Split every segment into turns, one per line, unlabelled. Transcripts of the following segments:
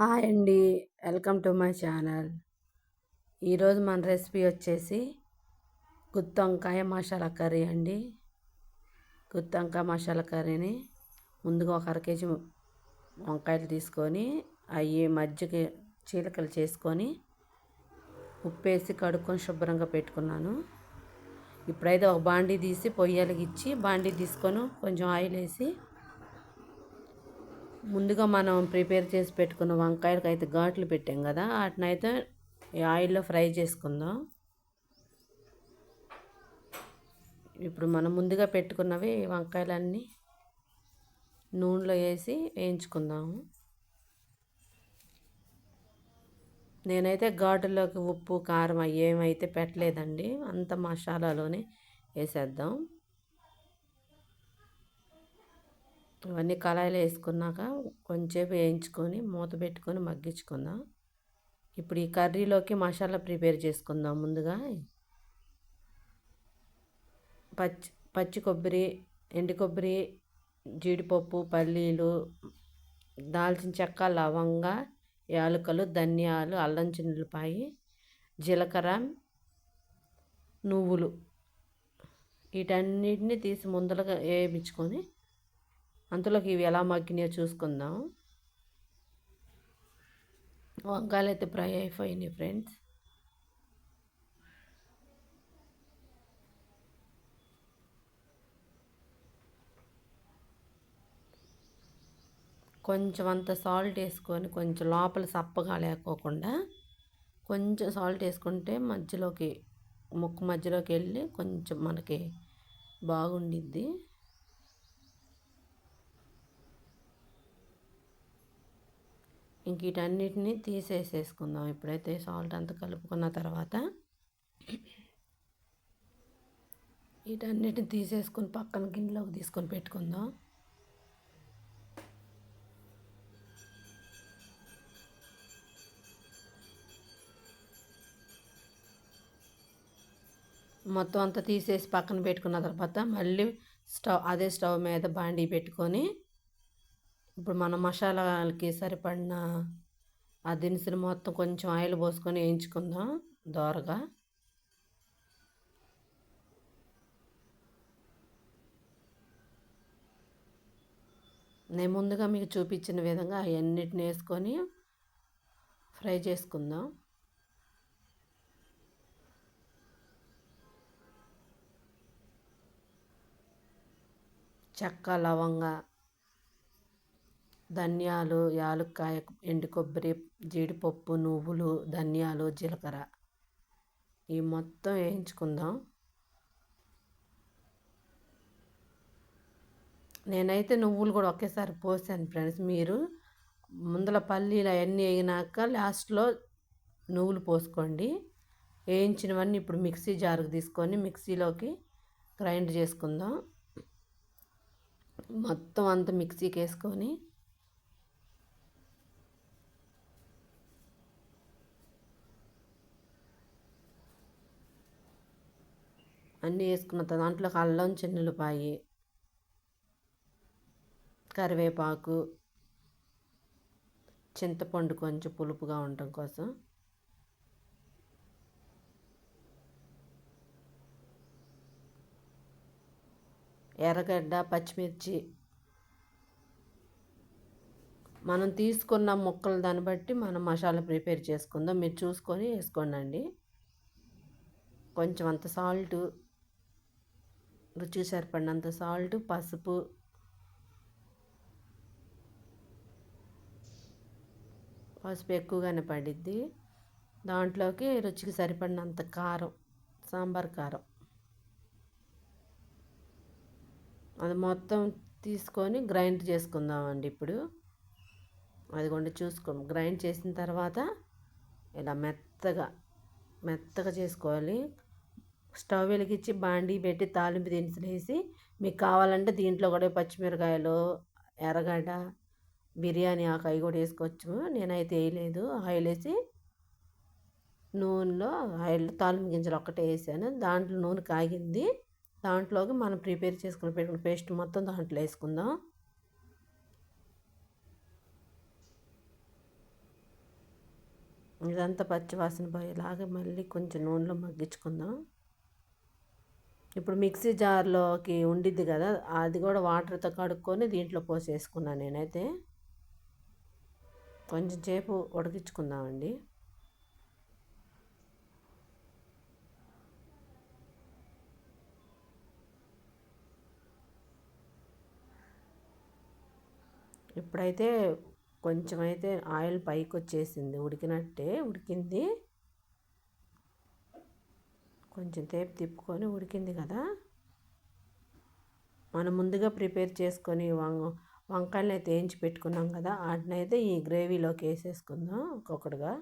Hi అండి. Welcome to my channel. ఈరోజు మన రెసిపీ వచ్చేసి గుత్తొంకాయ మసాలా కర్రీ అండి. గుత్తొంకాయ మసాలా కర్రీని ముందుగా ఒక అర కేజీ వంకాయలు తీసుకొని అవి మధ్యకి చీలికలు చేసుకొని ఉప్పేసి కడుక్కొని శుభ్రంగా పెట్టుకున్నాను. ఇప్పుడైతే ఒక బాండీ తీసి పొయ్యి వెలిగించి బాండీ తీసుకొని కొంచెం ఆయిల్ వేసి ముందుగా మనం ప్రిపేర్ చేసి పెట్టుకున్న వంకాయలకి అయితే ఘాట్లు పెట్టాం కదా, వాటినైతే ఈ ఆయిల్లో ఫ్రై చేసుకుందాం. ఇప్పుడు మనం ముందుగా పెట్టుకున్నవి వంకాయలన్నీ నూనెలో వేసి వేయించుకుందాము. నేనైతే ఘాటులోకి ఉప్పు కారం అవి ఏమైతే పెట్టలేదండి, అంత మసాలాలోనే వేసేద్దాం. ఇవన్నీ కళాయిలో వేసుకున్నాక కొంచెంసేపు వేయించుకొని మూత పెట్టుకొని మగ్గించుకుందాం. ఇప్పుడు ఈ కర్రీలోకి మసాలా ప్రిపేర్ చేసుకుందాం. ముందుగా పచ్చి కొబ్బరి, ఎండు కొబ్బరి, జీడిపప్పు, పల్లీలు, దాల్చిన చెక్క, లవంగ, యాలకులు, ధనియాలు, అల్లం చిన్నులపాయి, జీలకర్ర, నువ్వులు, వీటన్నిటిని తీసి ముందరగా వేయించుకొని అంతలోకి ఇవి ఎలా మగ్గినాయో చూసుకుందాం. వంకాయలు అయితే ఫ్రై అయిపోయినాయి ఫ్రెండ్స్. కొంచెం అంత సాల్ట్ వేసుకొని కొంచెం లోపల సప్పగా లేకోకుండా కొంచెం సాల్ట్ వేసుకుంటే మధ్యలోకి ముక్క మధ్యలోకి వెళ్ళి కొంచెం మనకి బాగుండిద్ది. ఇంక వీటన్నిటిని తీసేసేసుకుందాం. ఇప్పుడైతే సాల్ట్ అంతా కలుపుకున్న తర్వాత వీటన్నిటిని తీసేసుకొని పక్కన గిన్నెలోకి తీసుకొని పెట్టుకుందాం. మొత్తం అంతా తీసేసి పక్కన పెట్టుకున్న తర్వాత మళ్ళీ అదే స్టవ్ మీద బాండీ పెట్టుకొని ఇప్పుడు మన మసాలాలకి సరిపడిన ఆ దినుసులు మొత్తం కొంచెం ఆయిల్ పోసుకొని వేయించుకుందాం దోరగా. నేను ముందుగా మీకు చూపించిన విధంగా అవన్నిటిని వేసుకొని ఫ్రై చేసుకుందాం. చెక్క, లవంగ, ధనియాలు, యాలక్కాయ, ఎండు కొబ్బరి, జీడిపప్పు, నువ్వులు, ధనియాలు, జీలకర్ర ఈ మొత్తం వేయించుకుందాం. నేనైతే నువ్వులు కూడా ఒకేసారి పోసాను ఫ్రెండ్స్. మీరు ముందర పల్లీలు అవన్నీ వేగినాక లాస్ట్లో నువ్వులు పోసుకోండి. వేయించినవన్నీ ఇప్పుడు మిక్సీ జారుకు తీసుకొని మిక్సీలోకి గ్రైండ్ చేసుకుందాం. మొత్తం అంతా మిక్సీకి వేసుకొని అన్నీ వేసుకున్న దాంట్లోకి అల్లం చిన్నులపాయి, కరివేపాకు, చింతపండు కొంచెం పులుపుగా ఉండటం కోసం, ఎర్రగడ్డ, పచ్చిమిర్చి మనం తీసుకున్న ముక్కలు దాన్ని బట్టి మనం మసాలా ప్రిపేర్ చేసుకుందాం. మీరు చూసుకొని వేసుకోండి. కొంచెం అంత సాల్టు, రుచికి సరిపడినంత సాల్ట్, పసుపు, ఎక్కువగానే పడిద్ది. దాంట్లోకి రుచికి సరిపడినంత కారం, సాంబార్ కారం, అది మొత్తం తీసుకొని గ్రైండ్ చేసుకుందామండి. ఇప్పుడు అదిగోండి గ్రైండ్ చేసిన తర్వాత ఇలా మెత్తగా చేసుకోవాలి. స్టవ్ వెలిగించి బాండీ పెట్టి తాలింపు దినుసులు వేసి మీకు కావాలంటే దీంట్లో కూడా పచ్చిమిరకాయలు, ఎర్రగడ్డ, బిర్యానీ ఆకు అవి కూడా వేసుకోవచ్చు. నేనైతే వేయలేదు. ఆయిల్ వేసి నూనెలో తాలింపు గింజలు ఒక్కటే వేసాను. దాంట్లో నూనె కాగింది. దాంట్లోకి మనం ప్రిపేర్ చేసుకుని పెట్టుకున్న పేస్ట్ మొత్తం దాంట్లో వేసుకుందాం. ఇదంతా పచ్చివాసన పోయేలాగా మళ్ళీ కొంచెం నూనెలో మగ్గించుకుందాం. ఇప్పుడు మిక్సీ జార్లోకి ఉండిద్ది కదా, అది కూడా వాటర్తో కడుక్కొని దీంట్లో పోసేసుకున్నాను నేనైతే. కొంచెం సేపు ఉడికించుకుందామండి. ఇప్పుడైతే కొంచెం అయితే ఆయిల్ పైకి వచ్చేసింది, ఉడికినట్టే ఉడికింది. కొంచెం సేపు తిప్పుకొని ఉడికింది కదా, మనం ముందుగా ప్రిపేర్ చేసుకొని వంకాయలు అయితే వేయించి పెట్టుకున్నాం కదా, వాటినైతే ఈ గ్రేవీలోకి వేసేసుకుందాం ఒక్కొక్కటిగా.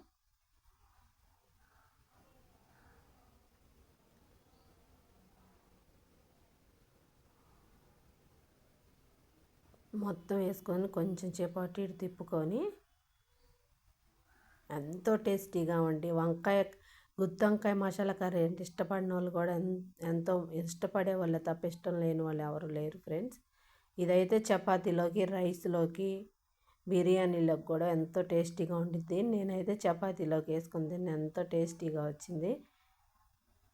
మొత్తం వేసుకొని కొంచెం సేపు అటు ఇటు తిప్పుకొని, ఎంతో టేస్టీగా ఉండి గుత్తి వంకాయ మసాలా కర్రీ అంటే ఇష్టపడిన వాళ్ళు కూడా ఎంతో ఇష్టపడే వాళ్ళు తప్ప ఇష్టం లేని వాళ్ళు ఎవరు లేరు ఫ్రెండ్స్. ఇదైతే చపాతీలోకి, రైస్లోకి, బిర్యానీలోకి కూడా ఎంతో టేస్టీగా ఉండిద్ది. నేనైతే చపాతీలోకి వేసుకుని తిన్న ఎంతో టేస్టీగా వచ్చింది.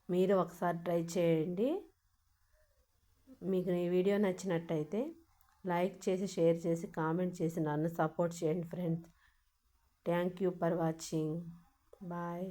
మీరు ఒకసారి ట్రై చేయండి. మీకు ఈ వీడియో నచ్చినట్టయితే లైక్ చేసి, షేర్ చేసి, కామెంట్ చేసి నన్ను సపోర్ట్ చేయండి friends. Thank you for watching. Bye.